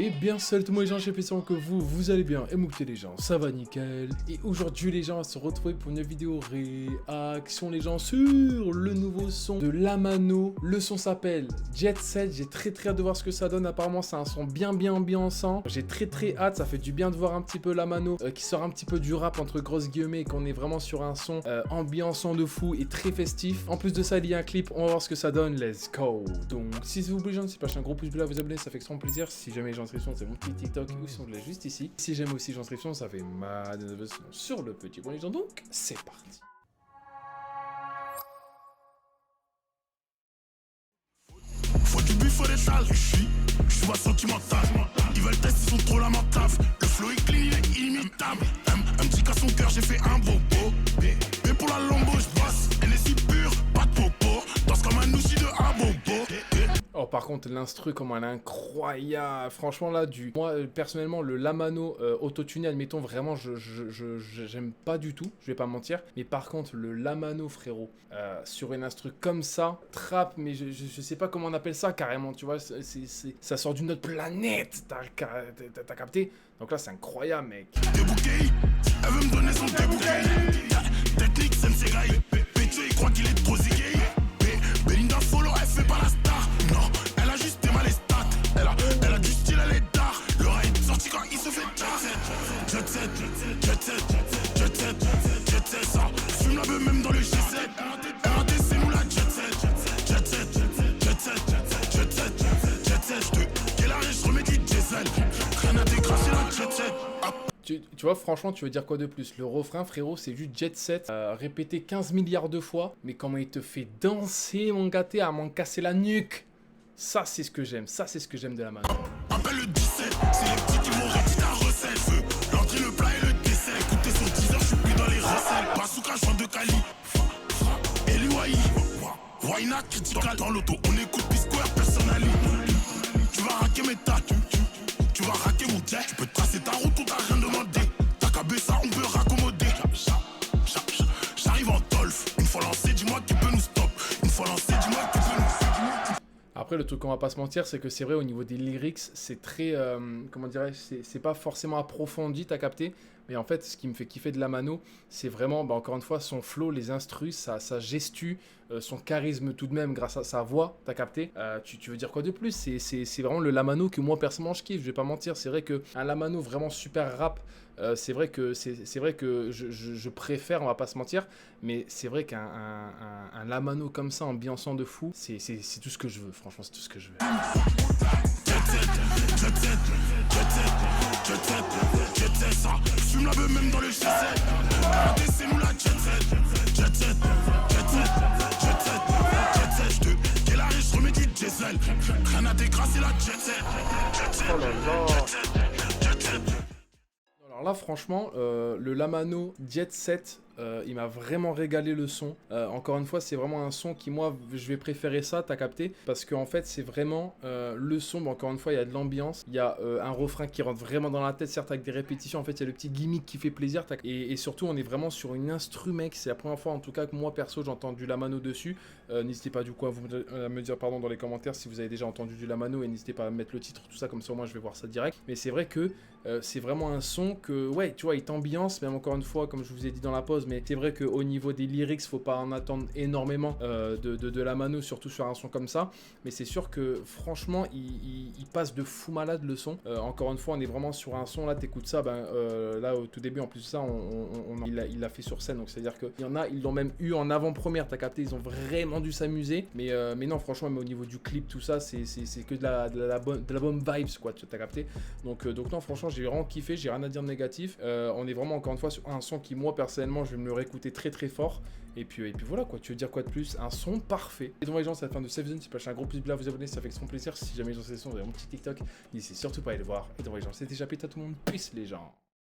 Et bien salut tout le monde les gens, j'espère que vous allez bien et moukté les gens, ça va nickel. Et aujourd'hui les gens, on va se retrouver pour une vidéo réaction les gens sur le nouveau son de Lamano. Le son s'appelle Jet Set, j'ai très hâte de voir ce que ça donne. Apparemment c'est un son bien ambiançant. J'ai très hâte, ça fait du bien de voir un petit peu Lamano qui sort un petit peu du rap entre grosses guillemets et qu'on est vraiment sur un son ambiançant de fou et très festif. En plus de ça il y a un clip, on va voir ce que ça donne, let's go. Donc si vous plaît les gens, c'est pas un gros pouce bleu à vous abonner, ça fait extrêmement plaisir. Si jamais les gens c'est mon petit TikTok ou si on l'a juste ici. Si j'aime aussi j'en ça fait ma dénomination sur le petit bon les gens. Donc c'est parti. Faut du buff, faut des sales. Je suis pas sentimental. Ils veulent tester, ils sont trop lamentables. Le flow est clean, il est inimitable. Un petit cas son cœur, j'ai fait un bobo. Et pour la lambeau, je bosse. Elle est si pure, pas de popo. Danse comme un outil de un bobo. Oh par contre l'instru comment elle est incroyable. Franchement là moi personnellement le Lamano autotuné admettons vraiment j'aime pas du tout, je vais pas mentir. Mais par contre le Lamano frérot sur une instru comme ça, trap mais je sais pas comment on appelle ça carrément tu vois. Ça sort d'une autre planète. T'as capté. Donc là c'est incroyable mec. Débouquet, elle veut me donner son débouquet. Technique sensei guy. Pécho il croit qu'il est trop zigué. Belinda follow, elle fait pas la star. Non, elle a juste des mal les stats. Elle a du style, elle est d'art. Le ride sorti quand il se fait jet set, jet set, jet set, jet set, ça. Fume la beuh même dans le G7. RAD c'est nous la jet set, jet set, jet set, jet set, jet set. J'te quelle arrêt, j'remets du diesel. Rien à décracher la jet set. Tu vois, franchement, tu veux dire quoi de plus? Le refrain, frérot, c'est juste Jet Set, répété 15 milliards de fois. Mais comment il te fait danser, mon gâté, à m'en casser la nuque. Ça, c'est ce que j'aime. Ça, c'est ce que j'aime de la mano. Appelle le 17, c'est les petits qui m'ont dit ta recette. L'entrée, le plat et le dessert. Écoutez sur 10 heures, je suis plus dans les recettes. Bazooka, joint de Cali. Et l'UAI. Wayna, critical dans l'auto. On écoute P-Square, personnali. Tu vas raquer mes tas. Tu vas raquer mon jet. Tu peux tracer ta route ou t'as rien demandé. T'as qu'à baisser, on peut raccommoder. J'arrive en tolf. Une fois lancé, dis-moi qui peut nous stop. Une fois lancé, dis-moi qui peut nous. Après, le truc qu'on va pas se mentir, c'est que c'est vrai, au niveau des lyrics, c'est très, comment dirais-je, c'est pas forcément approfondi, t'as capté. Mais en fait, ce qui me fait kiffer de Lamano, c'est vraiment, bah, encore une fois, son flow, les instrus, sa gestu, son charisme tout de même, grâce à sa voix, t'as capté. Tu veux dire quoi de plus? C'est vraiment le Lamano que moi, personnellement, je kiffe, je vais pas mentir. C'est vrai qu'un Lamano vraiment super rap, c'est vrai que je préfère, on va pas se mentir. Mais c'est vrai qu'un Lamano comme ça, ambiançant de fou, c'est tout ce que je veux, franchement, c'est tout ce que je veux. Jet set, ça. Fume la beuh même dans le G7. RAD c'est nous la jet set. Jet set, jet set, jet set, jet set. J'te quelle arrêt, j'remets du diesel. Rien à décrasser la jet set. Jet set, jet set, jet set. Alors là franchement le Lamano Jet Set il m'a vraiment régalé le son. Encore une fois c'est vraiment un son qui moi je vais préférer ça, t'as capté. Parce qu'en fait c'est vraiment le son, bon, encore une fois il y a de l'ambiance. Il y a un refrain qui rentre vraiment dans la tête, certes avec des répétitions. En fait il y a le petit gimmick qui fait plaisir. Et surtout on est vraiment sur une instru mec. C'est la première fois en tout cas que moi perso j'ai entendu Lamano dessus. N'hésitez pas du coup à me dire pardon dans les commentaires si vous avez déjà entendu du Lamano. Et n'hésitez pas à mettre le titre, tout ça, comme ça moi je vais voir ça direct. Mais c'est vrai que c'est vraiment un son que ouais tu vois il t'ambiance. Même encore une fois comme je vous ai dit dans la pause. Mais c'est vrai qu'au niveau des lyrics, faut pas en attendre énormément de Lamano, surtout sur un son comme ça. Mais c'est sûr que franchement, il passe de fou malade le son. Encore une fois, on est vraiment sur un son, là, t'écoutes ça, là au tout début, en plus de ça, il l'a fait sur scène. Donc c'est-à-dire qu'il y en a, ils l'ont même eu en avant-première, t'as capté, ils ont vraiment dû s'amuser. Mais non, franchement, mais au niveau du clip, tout ça, c'est que de la bonne vibes, quoi, t'as capté. Donc non, franchement, j'ai vraiment kiffé, j'ai rien à dire de négatif. On est vraiment, encore une fois, sur un son qui, moi, personnellement, je vais me le réécouter très fort. Et puis voilà quoi, tu veux dire quoi de plus? Un son parfait. Et donc les gens, c'est la fin de cette vidéo. Si vous un gros plus bleu à vous abonner, ça fait extrêmement plaisir. Si jamais les gens c'est vous avez mon petit TikTok, n'hésitez surtout pas à aller le voir. Et donc les gens, c'était déjà pété à tout le monde. Peace les gens.